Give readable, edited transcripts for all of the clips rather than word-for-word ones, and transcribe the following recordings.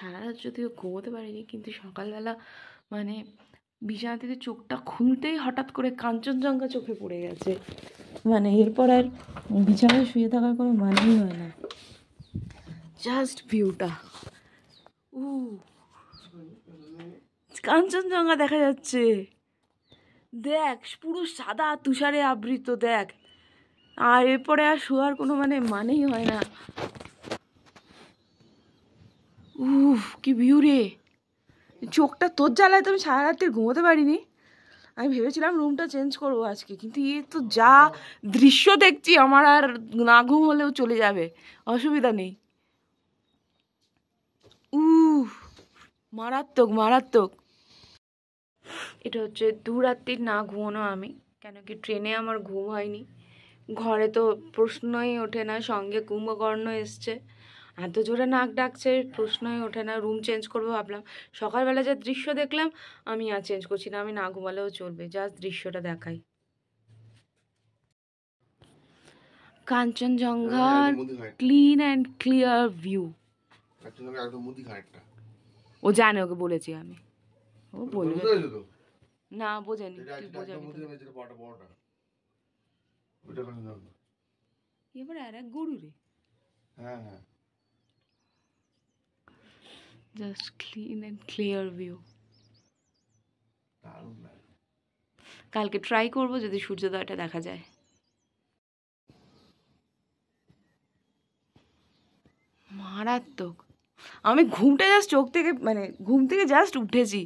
সারা রাত যদিও ঘুমোতে পারিনি, কিন্তু সকালবেলা মানে বিছানা থেকে চোখটা খুলতেই হঠাৎ করে কাঞ্চনজঙ্ঘা চোখে পড়ে গেছে। মানে এরপর আর বিছানায় শুয়ে থাকার কোনো মানেই হয় না। জাস্ট ভিউটা, কাঞ্চনজঙ্ঘা দেখা যাচ্ছে, দেখ পুরো সাদা তুষারে আবৃত, দেখ। আর এরপরে আর শোয়ার কোনো মানেই হয় না। কি ভিউ রে! চোখটা তোর জ্বালায় তো আমি সারা রাত্রি ঘুমোতে পারিনি। আমি ভেবেছিলাম রুমটা চেঞ্জ করবো আজকে, কিন্তু তো যা দৃশ্য দেখছি আমার আর না ঘুম হলেও চলে যাবে, অসুবিধা নেই। মারাত্মক মারাত্মক। এটা হচ্ছে 2 রাত্রির না ঘুমানো আমি, কেন কি ট্রেনে আমার ঘুম হয়নি, ঘরে তো প্রশ্নই ওঠে না, সঙ্গে কুম্ভকর্ণ এসছে, এত জোরে নাক ডাকছে, প্রশ্নই ওঠে না। রুম চেঞ্জ করবো ভাবলাম, সকালবেলা যা দৃশ্য দেখলাম আমি আর চেঞ্জ করছি না, আমি না ঘুমালেও চলবে, জাস্ট দৃশ্যটা দেখাই। কাঞ্চনজঙ্ঘার ক্লিন অ্যান্ড ক্লিয়ার ভিউ। ও জানে, ওকে বলেছি আমি, ও বলবে না, বোঝেনি, তুই বোঝাবি এবার আর এক গরু রে। হ্যাঁ হ্যাঁ, just clean and clear view. কালকে ট্রাই করবো যদি সূর্যোদয়টা দেখা যায়। মারাত্মক। আমি ঘুমটা জাস্ট চোখ থেকে ঘুম থেকে জাস্ট উঠেছি,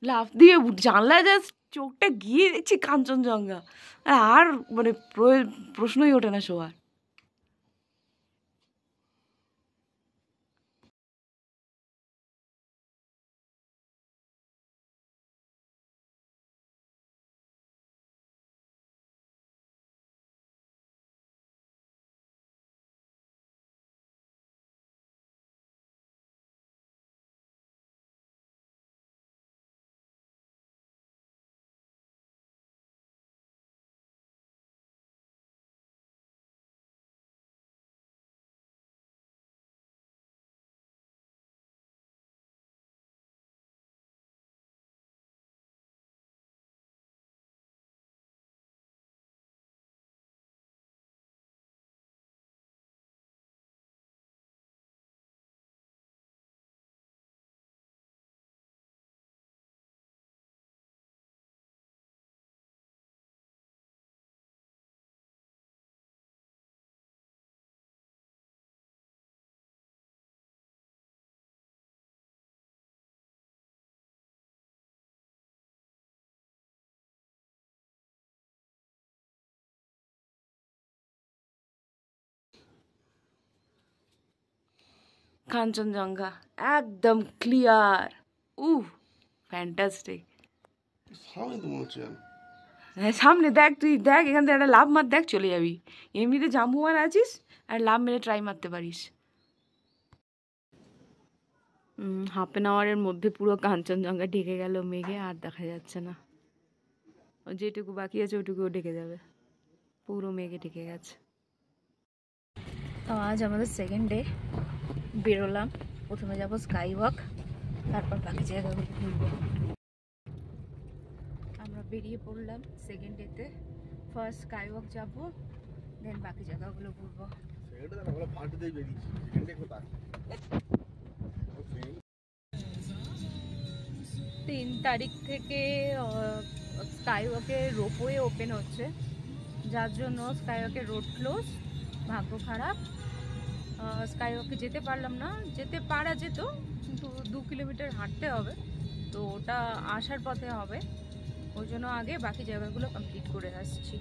লাফ দিয়ে জানলায় জাস্ট চোখটা গিয়ে দেখছি কাঞ্চনজঙ্ঘা, আর প্রশ্নই ওঠে না শোয়ার। কাঞ্চনজঙ্ঘা একদম ক্লিয়ার, ফ্যান্টাস্টিক। সামনে দেখ, তুই দেখ, এখান থেকে একটা লাভ মার, দেখ চলে যাবি। এমনিতে জাম্বুয়ান আছিস, আর লাভ মেরে ট্রাই মারতে পারিস। হাফ অ্যান আওয়ারের মধ্যে পুরো কাঞ্চনজঙ্ঘা ঢেকে গেল মেঘে, আর দেখা যাচ্ছে না। যেটুকু বাকি আছে ওটুকুও ঢেকে যাবে, পুরো মেঘে ঢেকে গেছে। তো আজ আমাদের সেকেন্ড ডে, বেরোলাম। প্রথমে যাবো স্কাই ওয়াক, তারপর বাকি জায়গাগুলো ঘুরবো। আমরা বেরিয়ে পড়লাম সেকেন্ড ডেতে। ফার্স্ট স্কাই ওয়াক যাবো, দেন বাকি জায়গাগুলো ঘুরবো। 3 তারিখ থেকে স্কাই ওয়াকের রোপওয়ে ওপেন হচ্ছে, যার জন্য স্কাই ওয়াকের রোড ক্লোজ। ভাগ্য খারাপ, স্কাই ওয়াকে যেতে পারলাম না। যেতে পারা যেত, কিন্তু 2 কিলোমিটার হাঁটতে হবে, তো ওটা আসার পথে হবে, ওই জন্য আগে বাকি জায়গাগুলো কমপ্লিট করে আসছি।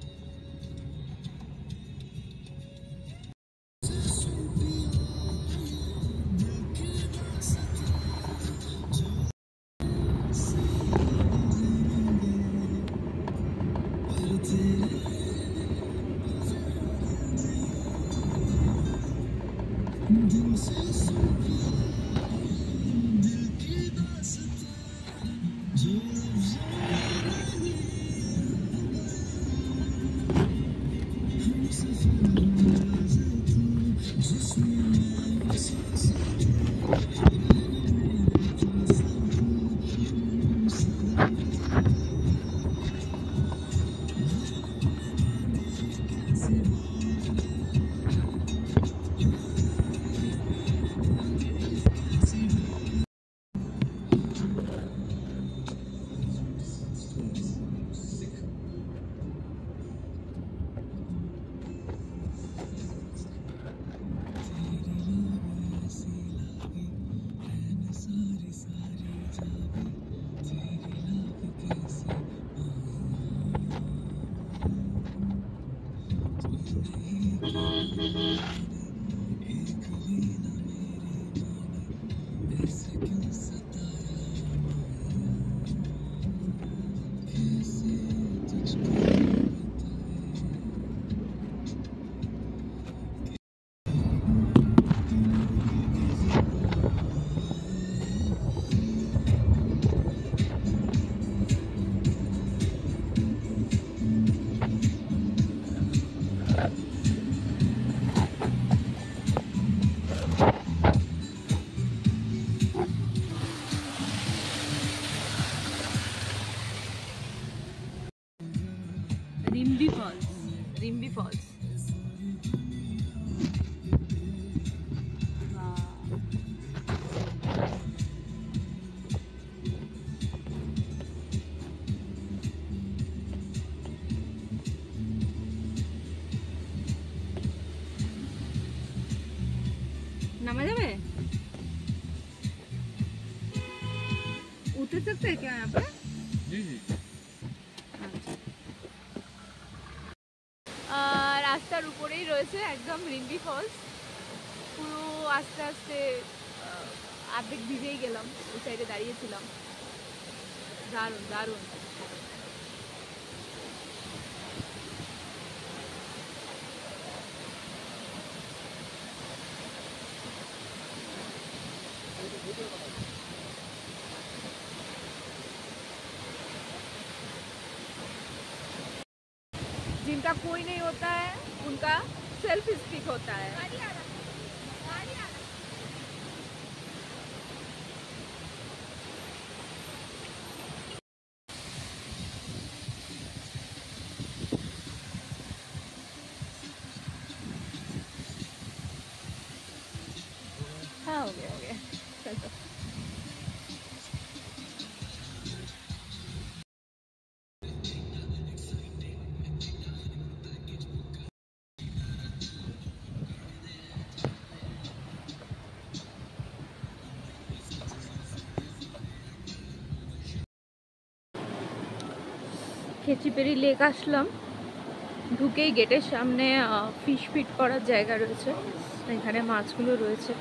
बैठ सकते हैं क्या यहाँ पे? जी जी। রাস্তার উপরেই রয়েছে একদম রিম্বি ফলস। পুরো আস্তে আস্তে অর্ধেক ভিজেই গেলাম, ওই সাইডে দাঁড়িয়েছিলাম। দারুণ দারুণ। जिनका कोई नहीं होता है उनका सेल्फ स्टिक होता है। हाँ हो गया हो गया। चलो খেচিপেরি লেক আসলাম। ঢুকেই গেটের সামনে ফিশ ফিট করার জায়গা রয়েছে, এখানে মাছগুলো রয়েছে।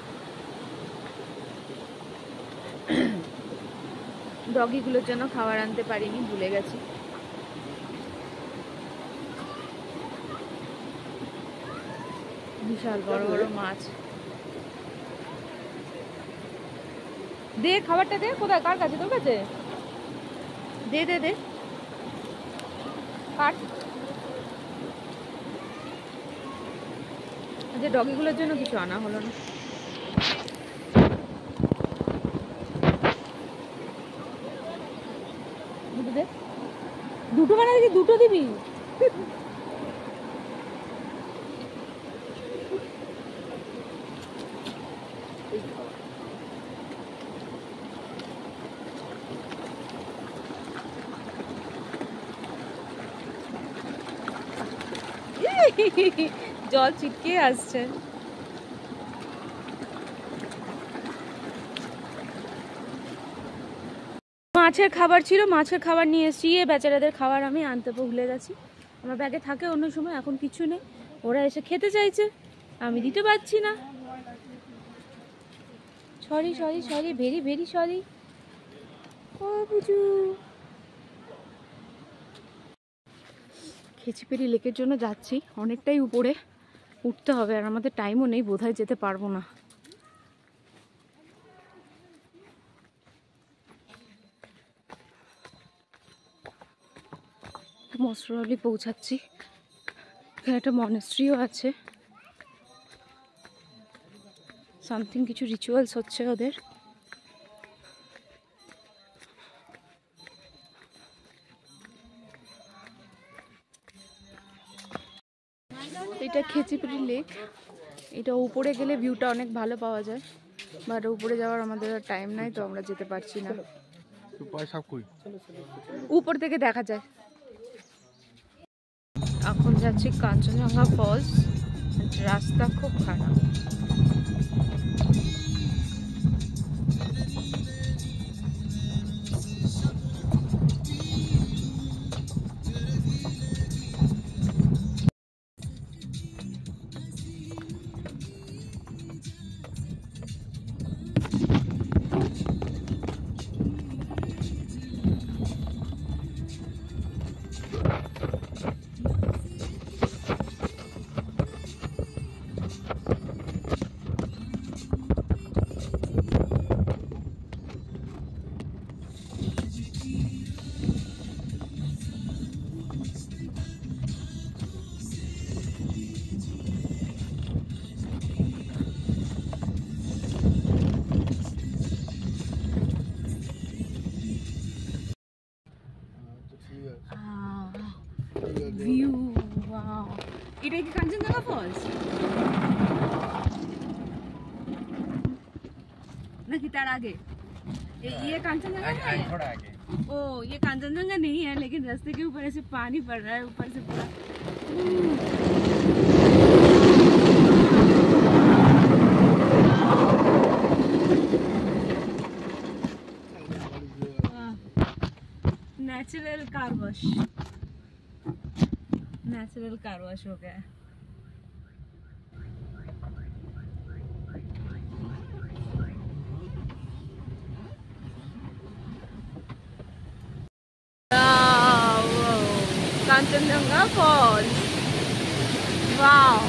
ডগিগুলোর জন্য খাবার আনতে পারিনি, ভুলে গেছি। বিশাল বড় বড় মাছ। দে খাবারটা দে। কোথায়? কার কাছে? তোর কাছে? দে দে দে, কাট। আচ্ছা, ডগিগুলোর জন্য কিছু আনা হলো না। দুটো দে। দুটো মানে দেখি দুটো দিবি? জল ছিটকে আসছে। মাছের খাবার ছিল, মাছের খাবার নিয়ে এসেছি। বেচারাদের খাবার আমি আনতে ভুলে গেছি। আমার ব্যাগে থাকে অন্য সময়, এখন কিছু নেই। ওরা এসে খেতে চাইছে, আমি দিতে পারছি না। Sorry sorry sorry, very very sorry. ও বুঝু। খেচিপেরি লেকের জন্য যাচ্ছি, অনেকটাই উপরে উঠতে হবে, আর আমাদের টাইমও নেই, বোধহয় যেতে পারবো না। মসরলি পৌঁছাচ্ছি। এখানে একটা মনেস্ট্রিও আছে, সামথিং কিছু রিচুয়ালস হচ্ছে ওদের। এটা খেচিপেরি লেক। এটা উপরে গেলে ভিউটা অনেক ভালো পাওয়া যায়, বাট উপরে যাওয়ার আমাদের টাইম নাই, তো আমরা যেতে পারছি না। উপর থেকে দেখা যায়। এখন যাচ্ছি কাঞ্চনজঙ্ঘা ফলস। রাস্তা খুব খারাপ। View, wow. এটা কি কাঞ্চনজঙ্ঘা ফলস नाकि तार आगे? ये कांचनजंगा है? थोड़ा आगे। ओ, ये कांचनजंगा नहीं है, लेकिन रास्ते के ऊपर ऐसे पानी पड़ रहा है, ऊपर से पूरा। Natural car wash, natural car wash हो गया है। Kanchenjunga false, wow.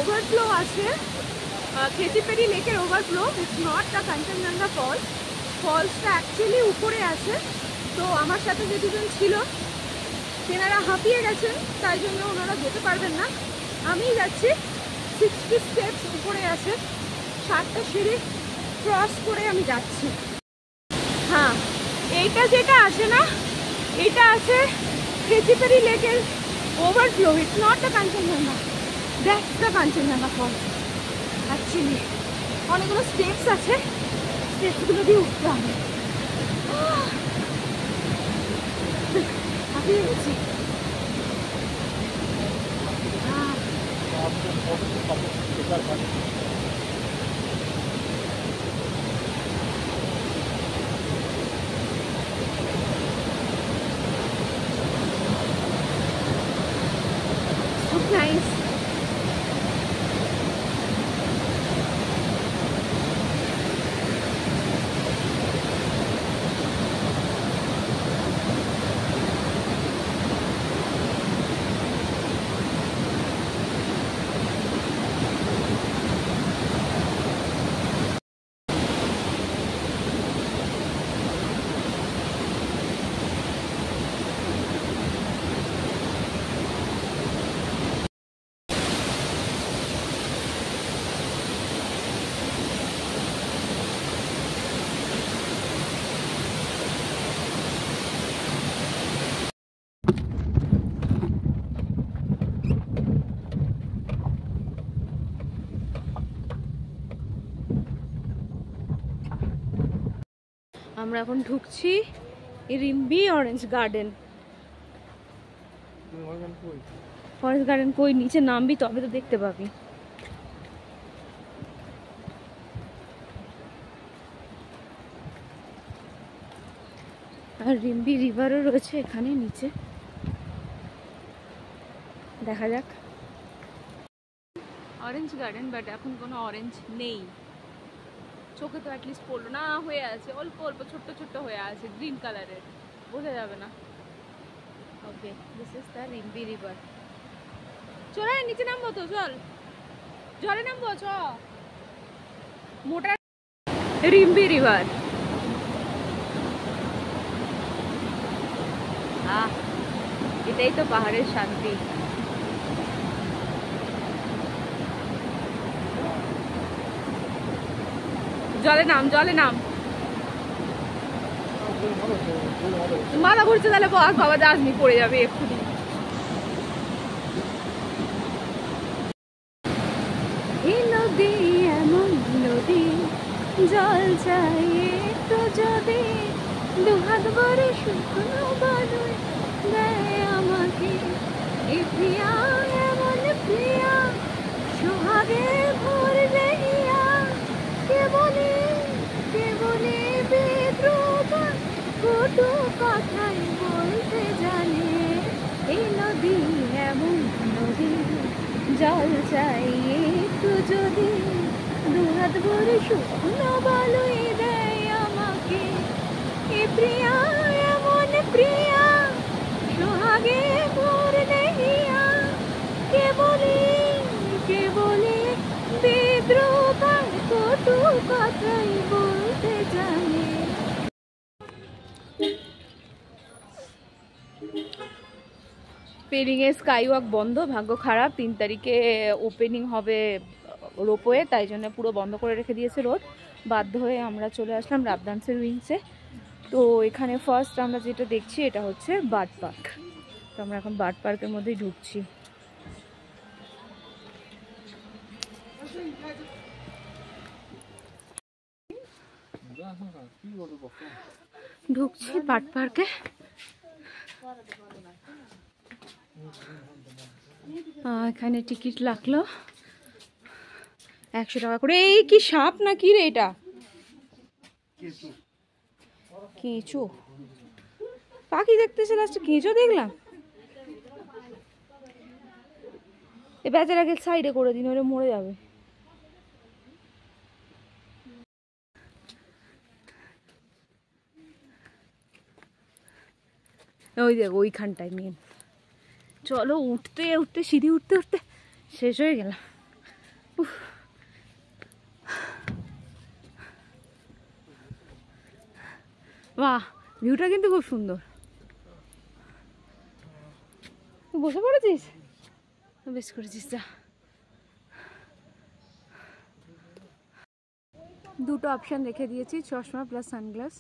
ওভারফ্লো আছে, খেচিপেরি লেকের overflow. It's not the Kanchenjunga falls. ফলসটা অ্যাকচুয়ালি উপরে আছে। তো আমার সাথে যে দুজন ছিল তেনারা হাঁপিয়ে গেছেন, তাই জন্য ওনারা যেতে পারবেন না। আমি যাচ্ছি। 60 স্টেপস উপরে আছে, 7টা সিঁড়ি ক্রস করে আমি যাচ্ছি। হ্যাঁ, এইটা যেটা আছে না, এটা আছে খেচিপেরি লেকের overflow. It's not the Kanchenjunga, that's the Kanchenjunga falls. Actually অনেকগুলো স্টেপস আছে, স্টেপসগুলো দিয়ে উঠতে হবে। হাঁপিয়ে গেছি। So nice. আমরা এখন ঢুকছি Rimbi orange garden. Orange garden কই? নিচে নামবি তবে তো দেখতে পাবি। আর রিম্বি রিভারও রয়েছে এখানে নিচে, দেখা যাক। অরেঞ্জ গার্ডেন, বাট এখন কোনো অরেঞ্জ নেই। চোখে তো অ্যাটলিস্ট পড়লো না, হয়ে আছে অল্প অল্প ছোট্ট ছোট্ট হয়ে আছে গ্রিন কালারের, বোঝা যাবে না। Okay, this is the Rimbi river. চল নিচে নামবো তো, চল জলে নামবো, চ। মোটা রিম্বি রিভার। এটাই তো পাহাড়ের শান্তি। জলে নাম, জলে নাম। মাথা ঘুরছে, তাহলে বস বাবা যাসনি, পড়ে যাবে এক্ষুনি। এই নদী এমন নদী, জল চাই একটু যদি, দুহাত ভরে শুকনো বালুই দেয় আমাকে। এই প্রিয়া এমন প্রিয়া, সোহাগে ভোর দেহিয়া, কেবলে কেবলে বিদ্রুপ কটু কথাই বলতে জানে। এই নদী এমন নদী, জল চাই একটু যদি, দুহাত ভরে শুকনো বালুই দেয় আমাকে। এ প্রিয়া এমন প্রিয়া, সোহাগে ভোর দেহিয়া, কেবল পেরিংয়ে স্কাই ওয়াক বন্ধ, ভাগ্য খারাপ। 3 তারিখে ওপেনিং হবে রোপওয়ে, তাই জন্য পুরো বন্ধ করে রেখে দিয়েছে রোড। বাধ্য হয়ে আমরা চলে আসলাম রাবদান্সের উইংসে। তো এখানে ফার্স্ট আমরা যেটা দেখছি এটা হচ্ছে বার্ড পার্ক। তো আমরা এখন বার্ড পার্কের মধ্যেই ঢুকছি। ঢুকছি বার্ড পার্কে। এখানে টিকিট লাগলো 100 টাকা করে। এই কি সাপ না কি রে এটা? কেঁচো, পাখি দেখতেছে লাস্টে কেঁচো দেখলাম। এ বেচারাকে সাইডে করে দিন, ওরে মরে যাবে। ওই দেখ ওইখানটায় মেন। চলো, উঠতে উঠতে সিঁড়ি উঠতে উঠতে শেষ হয়ে গেলাম। বাহ, ভিউটা কিন্তু খুব সুন্দর। বসে পড়েছিস, বেশ করেছিস। যা, দুটো অপশান রেখে দিয়েছি, চশমা প্লাস সানগ্লাস।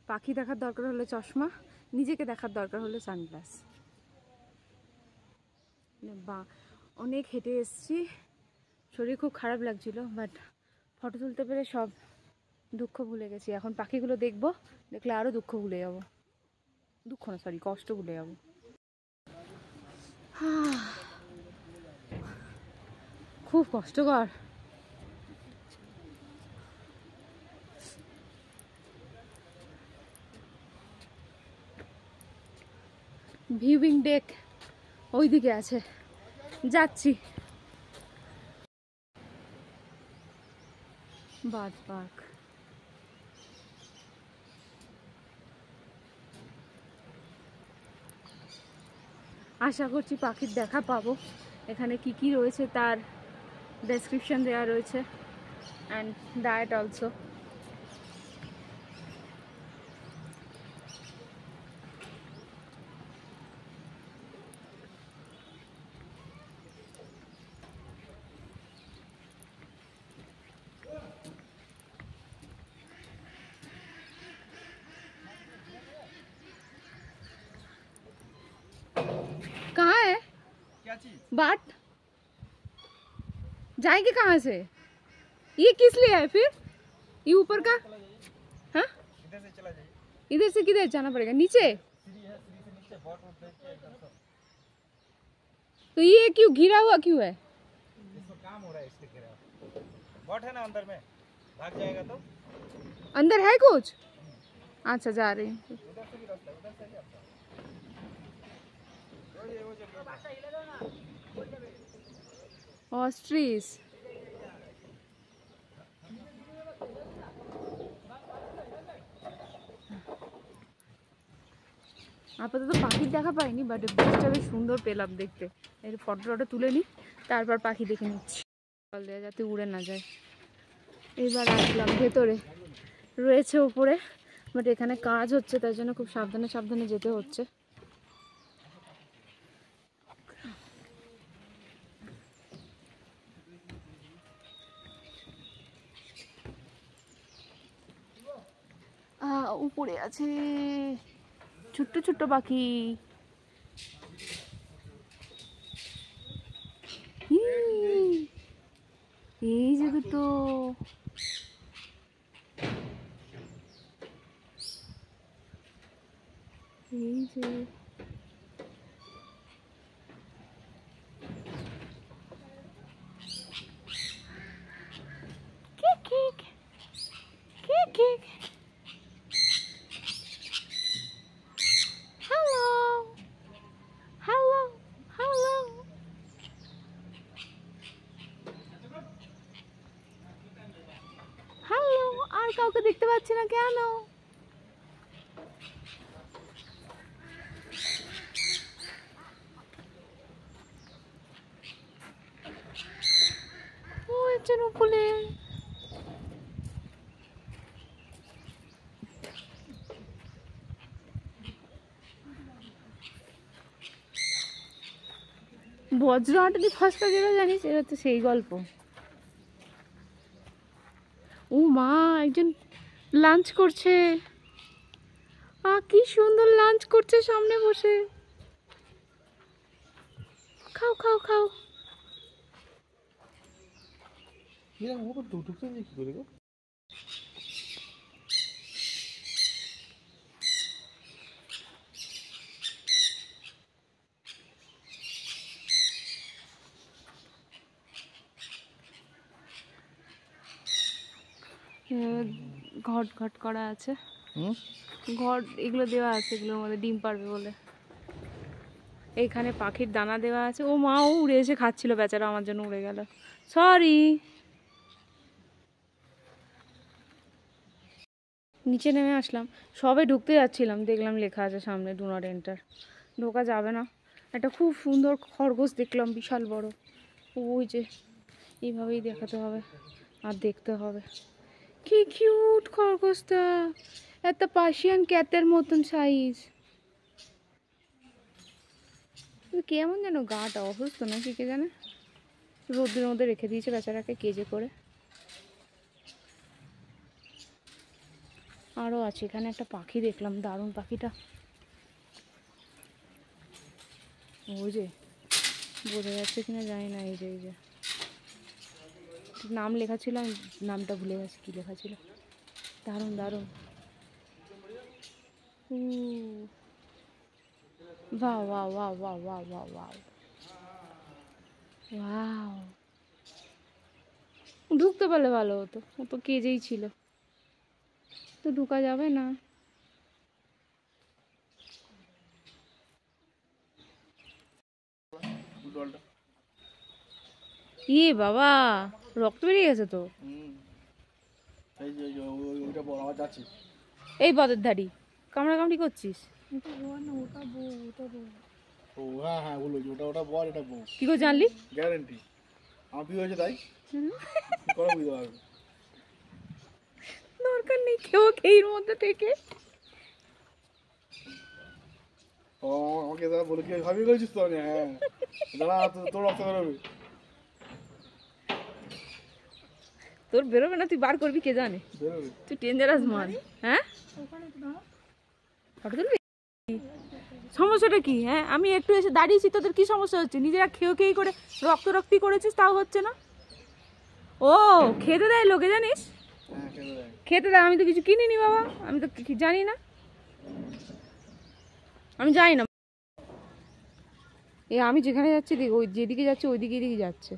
পাখি দেখার দরকার হলে চশমা, নিজেকে দেখার দরকার হলে সানগ্লাস। বা অনেক হেঁটে এসছি, শরীর খুব খারাপ লাগছিল, বাট ফটো তুলতে পেরে সব দুঃখ ভুলে গেছি। এখন পাখিগুলো দেখবো, দেখলে আরও দুঃখ ভুলে যাবো। দুঃখ না, সরি, কষ্ট ভুলে যাবো। খুব কষ্টকর। ভিউইং ডেক ওইদিকে আছে, যাচ্ছি। Bird park. আশা করছি পাখির দেখা পাবো। এখানে কি কি রয়েছে তার ডেসক্রিপশন দেওয়া রয়েছে, অ্যান্ড ডায়েট অলসো। कहाँ है क्या चीज? बाट जाएंगे कहाँ से? ये किस लिए है फिर? ये ऊपर का? हाँ, इधर से चला जाइए। इधर से किधर जाना पड़ेगा? नीचे? तो ये क्यों घिरा हुआ क्यों है? इसमें काम हो रहा है इसलिए घिरा हुआ। बॉट है ना अंदर में, भाग जाएगा तो। अंदर है कुछ? अच्छा, जा रही हूँ। ऑस्ट्रिच আপাতত পাখির দেখা পাইনি, বাট ব্রিজটা বেশ সুন্দর পেলাম দেখতে। এর ফটো তুলে নিই, তারপর পাখি দেখে নিচ্ছি, জল দেওয়া যাতে উড়ে না যায়। এইবার আসলাম ভেতরে, রয়েছে উপরে, বাট এখানে কাজ হচ্ছে, তাই জন্য খুব সাবধানে সাবধানে যেতে হচ্ছে। উপরে আছে ছোট্ট ছোট্ট পাখি। এই যে দুটো, এই যে কাউকে দেখতে পাচ্ছি না কেন? ও একজন উপরে। বজ্র হাঁটুনি ফসকা যেটা জানিস, এটা তো সেই গল্প। ও মা, একজন লাঞ্চ করছে। কি সুন্দর লাঞ্চ করছে সামনে বসে। খাও খাও খাও। ঘট ঘট করা আছে, ঘট এগুলো দেওয়া আছে, এগুলোর মধ্যে ডিম পারবে বলে। এইখানে পাখির দানা দেওয়া আছে। ও মা, ও উড়ে এসে খাচ্ছিল বেচারা, আমার জন্য উড়ে গেল, সরি। নিচে নেমে আসলাম, সবে ঢুকতে যাচ্ছিলাম, দেখলাম লেখা আছে সামনে ডু নট এন্টার। ঢোকা যাবে না। একটা খুব সুন্দর খরগোশ দেখলাম, বিশাল বড়। ওই যে এইভাবেই দেখাতে হবে আর দেখতে হবে। কি কিউট খরগোশটা, একটা পার্সিয়ান ক্যাটের মতন সাইজ। কেমন যেন গাটা অসুস্থ নাকি কে জানে, রোদ্রের মধ্যে রেখে দিয়েছে বেচারাকে কেজে করে। আরও আছে এখানে, একটা পাখি দেখলাম, দারুণ পাখিটা। ওই যে বোঝা যাচ্ছে কিনা জানি না, এই যে এই যে নাম লেখা ছিল, আমি নামটা ভুলে গেছি কি লেখা ছিল। দারুণ দারুণ। বাহ বাহ বাহ বাহ বাহ বাহ বাহ। ওয়াও, ঢুকতে পারলে ভালো হতো, ও তো কেজেই ছিল, তো ঢুকা যাবে না। ইয়ে বাবা, রক্ত বেরিয়ে গেছে তো। এই বদের ধাড়ি কামড়া কামড়ি করছিস। কি করে জানলি? গ্যারান্টি আমার বিয়ে হয়েছে তাই বুঝতে পারবে। দরকার নেই কেউ খেয়ের মধ্যে থেকে। ও আমাকে দাদা বলে কি ভাবি করেছিস তো? হ্যাঁ দাদা তোর রক্ত বেরোবে। তোর বেরোবে না, তুই বার করবি কে জানে, তুই ডেঞ্জারাস মাল। হ্যাঁ ফটো তুলবি? সমস্যাটা কি? হ্যাঁ আমি একটু এসে দাঁড়িয়েছি, তোদের কি সমস্যা হচ্ছে? নিজেরা খেয়ে করে রক্তি করেছিস, তাও হচ্ছে না। ও খেতে দেয় লোকে জানিস? খেতে দেয়, আমি তো কিছু কিনিনি বাবা, আমি তো জানি না, আমি জানি না। আমি যেখানে যাচ্ছি দেখ, ওই যেদিকে যাচ্ছে ওইদিকে দিকে যাচ্ছে,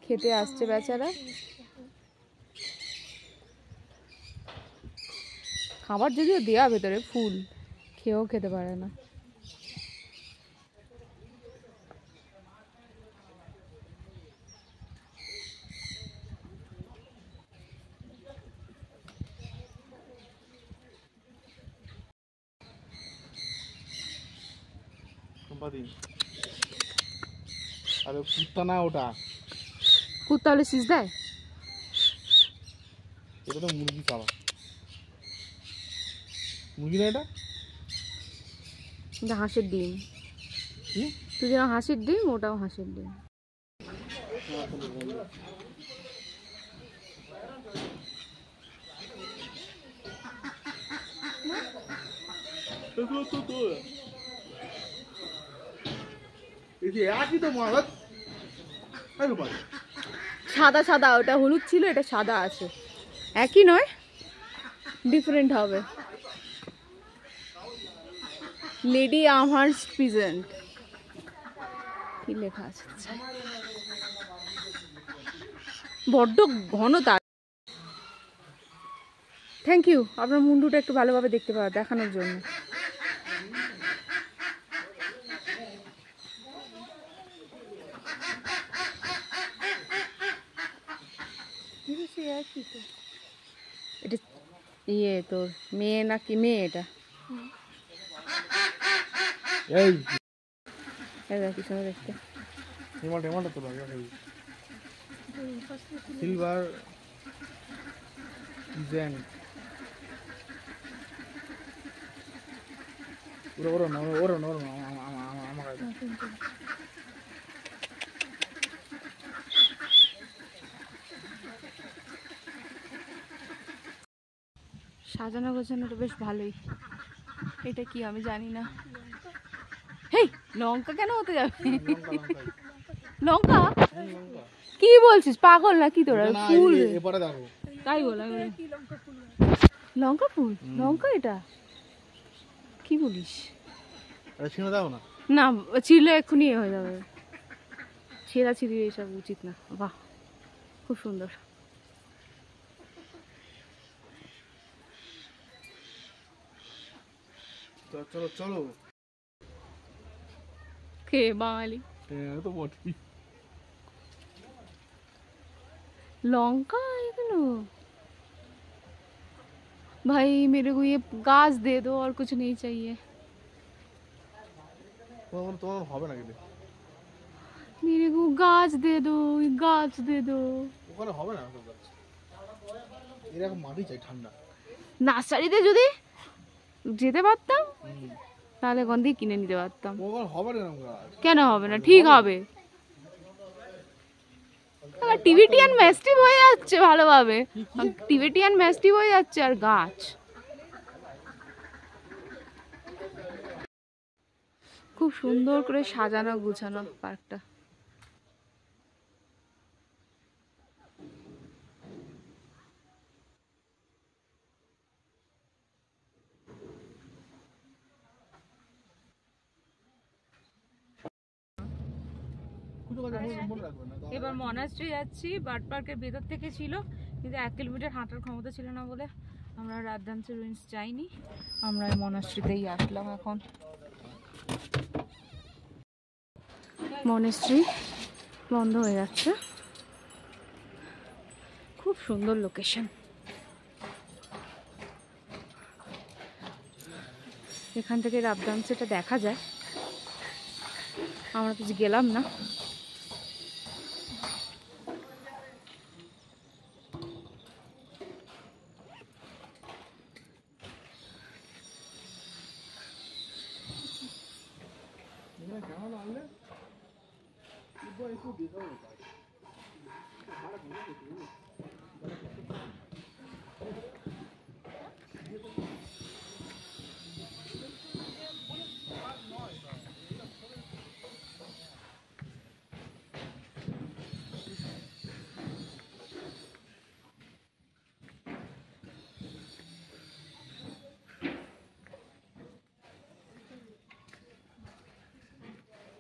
খেতে আসছে বেচারা। খাবার যদিও দেয়া ভেতরে ফুল, খেয়েও খেতে পারে না। আরে কুত্তা না ওটা, কুত্তা হলে সিজ দেয়? এটা তো মুরগি চালা, মুরগি না এটা, হাঁসের ডিম। তুই যেন হাঁসের ডিম, ওটাও হাঁসের ডিম। সাদা সাদা, ওটা হলুদ ছিল, এটা সাদা আছে, একই নয়, ডিফারেন্ট হবে। লেডি আমহার্স্ট পিজেন্ট কি লেখা আছে, বড্ড ঘন তার। থ্যাংক ইউ, আপনার মুন্ডুটা একটু ভালোভাবে দেখতে পাওয়া দেখানোর জন্য। এটা ইয়ে তোর মেয়ে নাকি মেয়ে? এটা কি সুন্দর দেখতে। সিলভার ডিজাইন ওরা না ওরা না আমার সাজানো গোছানোটা বেশ ভালোই। এটা কি আমি জানি না। হেই, লঙ্কা কেন হতে যাবে? লঙ্কা কি বলছিস, পাগল নাকি তোরা? ফুল এবারে দেখো, তাই বল। লঙ্কা ফুল, লঙ্কা এটা কি বলিস? ছিঁড়ে দাও না। না, ছিঁড়লে এক্ষুনি হয়ে যাবে। ছিঁড়ি এসব উচিত না। বাহ, খুব সুন্দর। চলো চলো। কে বাঙালি? তো বটেই। लौंका एगलो भाई, मेरे को ये गाज दे दो और कुछ नहीं चाहिए। তোমার হবে না কিন্তু, मेरे को गाज दे दो, गाज दे दो। ওখানে হবে না তো গাছ, এরকম মাটি চাই ঠান্ডা। নার্সারিতে যদি যেতে পারতাম তাহলে কোন দিয়ে কিনে নিতে পারতাম। ওখানে হবে না এরকম গাছ। কেন হবে না? ঠিক হবে। টিবেটিয়ান ম্যাস্টিভ হয়ে যাচ্ছে ভালোভাবে, টিবেটিয়ান ম্যাস্টিভ হয়ে যাচ্ছে আর গাছ। খুব সুন্দর করে সাজানো গুছানো পার্কটা। এবার মনাস্ট্রি যাচ্ছি। বার্ড পার্কের ভেতর থেকে ছিল, কিন্তু 1 কিলোমিটার হাঁটার ক্ষমতা ছিল না বলে আমরা রাজধানী রুইন্স যাইনি। আমরা মনাস্ট্রিতেই আসলাম। এখন মনাস্ট্রি বন্ধ হয়ে যাচ্ছে। খুব সুন্দর লোকেশন। এখান থেকে রাবদান্সিটা দেখা যায়। আমরা কিছু গেলাম না।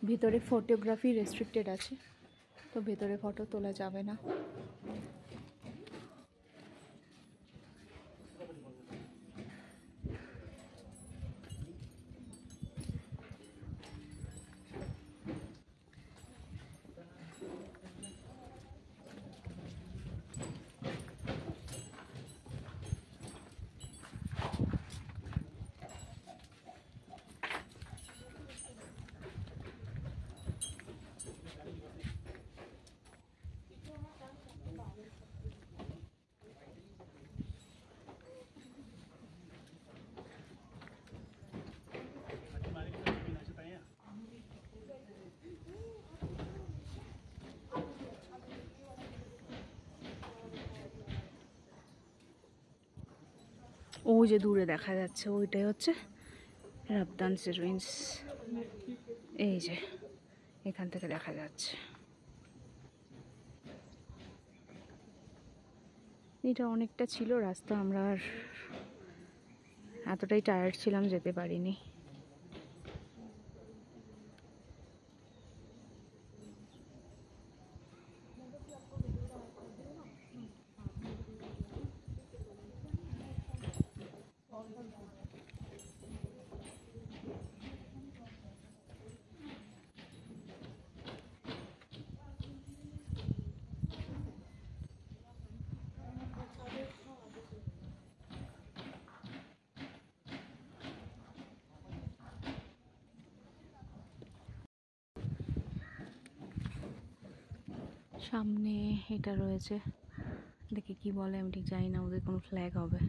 ভিতরে ফটোগ্রাফি রেস্ট্রিক্টেড আছে, তো ভেতরে ফটো তোলা যাবে না। ওই যে দূরে দেখা যাচ্ছে, ওইটাই হচ্ছে রাবদান্সি রুইন্স। এই যে এখান থেকে দেখা যাচ্ছে। এটা অনেকটা ছিল রাস্তা, আমরা আর এতটাই টায়ার্ড ছিলাম, যেতে পারিনি। সামনে এটা রয়েছে, দেখে কি বলে আমি ঠিক জানি না, ওদের কোনো ফ্ল্যাগ হবে।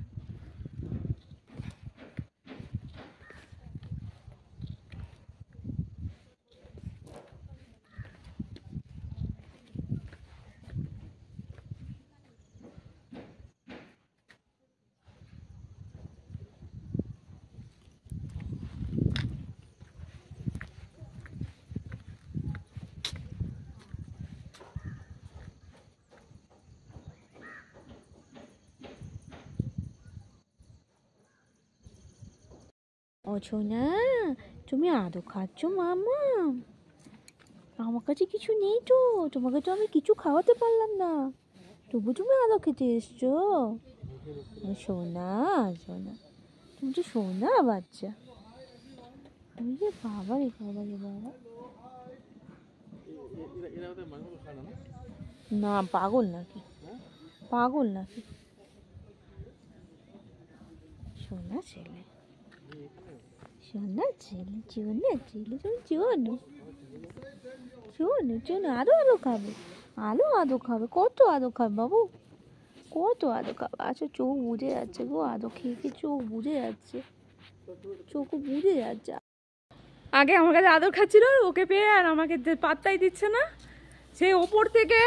ও সোনা, তুমি আদৌ খাচ্ছ মামা? আমার কাছে কিছু নেই তো, তোমাকে তো আমি কিছু খাওয়াতে পারলাম না, তবু তুমি আদৌ খেতে এসছো? সোনা সোনা, তুমি তো সোনা বাচ্চা। বাবা রে বাবা রে বাবা, না পাগল নাকি, পাগল নাকি? সোনা ছেলে, সোনা ছেলে, চোনা ছেলে, তুমি চোনো চোনো চোনো, আরো আরো খাবে, আরো আদো খাবে, কত আদো খাবে বাবু, কত আদো খাবে? আচ্ছা চোখ বুঝে যাচ্ছে গো, আদো খেয়ে খেয়ে চোখ বুঝে যাচ্ছে, চোখ বুঝে যাচ্ছে। আগে আমার কাছে আদর খাচ্ছিল, ওকে পেয়ে আর আমাকে পাত্তাই দিচ্ছে না। সে ওপর থেকে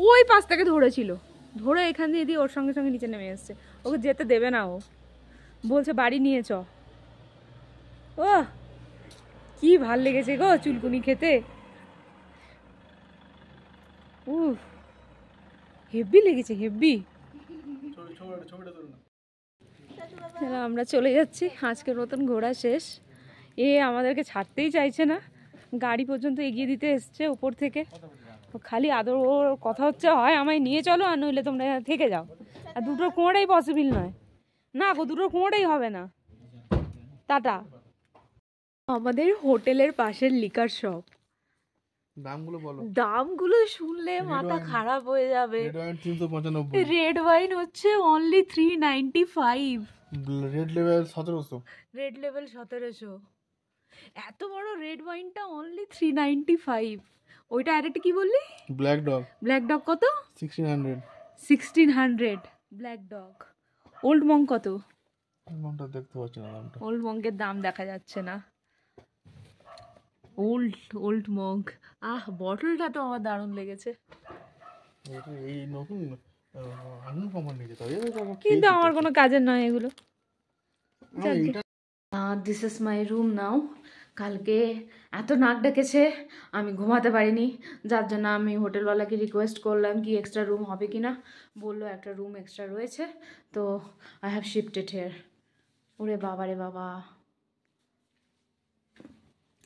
ওই পাশ থেকে ধরেছিল, ধরে এখান দিয়ে দিয়ে ওর সঙ্গে সঙ্গে নিচে নেমে এসছে। ওকে যেতে দেবে না, ও বলছে বাড়ি নিয়ে চ। ও কি ভাল লেগেছে গো চুলকুনি খেতে, উফ হেব্বি লেগেছে, হেব্বি। আমরা চলে যাচ্ছি, আজকের মতন ঘোরা শেষ। এ আমাদেরকে ছাড়তেই চাইছে না, গাড়ি পর্যন্ত এগিয়ে দিতে এসছে উপর থেকে। খালি আদর ওর কথা হচ্ছে, হয় আমায় নিয়ে চলো আর নইলে তোমরা থেকে যাও। আর দুটোর কোনোটাই পসিবল নয়, না গো দুটোর কোনোটাই হবে না। টাটা। আমাদের হোটেলের পাশের লিকার শপ, দামগুলো বলো। দামগুলো শুনলে মাথা খারাপ হয়ে যাবে। রেড ওয়াইন 395, রেড ওয়াইন হচ্ছে only 395, red level 1700, red level 1700। এত বড় রেড ওয়াইনটা অনলি 395। ওইটা আরেকটা কি বললি? Black dog. ব্ল্যাক ডগ কত? 1600। 1600 ব্ল্যাক ডগ। ওল্ড মঙ্ক কত? নামটা দেখতে পাচ্ছি না, নামটা ওল্ড মঙ্কের দাম দেখা যাচ্ছে না। ওল্ড মঙ্ক, বটলটা তো আমার দারুণ লেগেছে, এই নতুন আনকমন নিয়ে যেতে হবে, কিন্তু আমার কোনো কাজের নয় এগুলো। দিস ইজ মাই রুম নাও। কালকে এত নাক ডেকেছে, আমি ঘুমাতে পারিনি, যার জন্য আমি হোটেলওয়ালাকে রিকোয়েস্ট করলাম কি এক্সট্রা রুম হবে কি না। বললো একটা রুম এক্সট্রা রয়েছে, তো আই হ্যাভ শিফটেড হেয়ার। ওরে বাবা রে বাবা,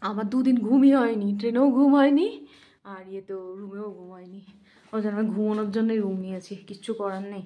আমার 2 দিন ঘুমই হয়নি, ট্রেনেও ঘুম হয়নি আর তো রুমেও ঘুম হয়নি। ওই জন্য আমি ঘুমানোর জন্যই রুম নিয়েছি, কিচ্ছু করার নেই।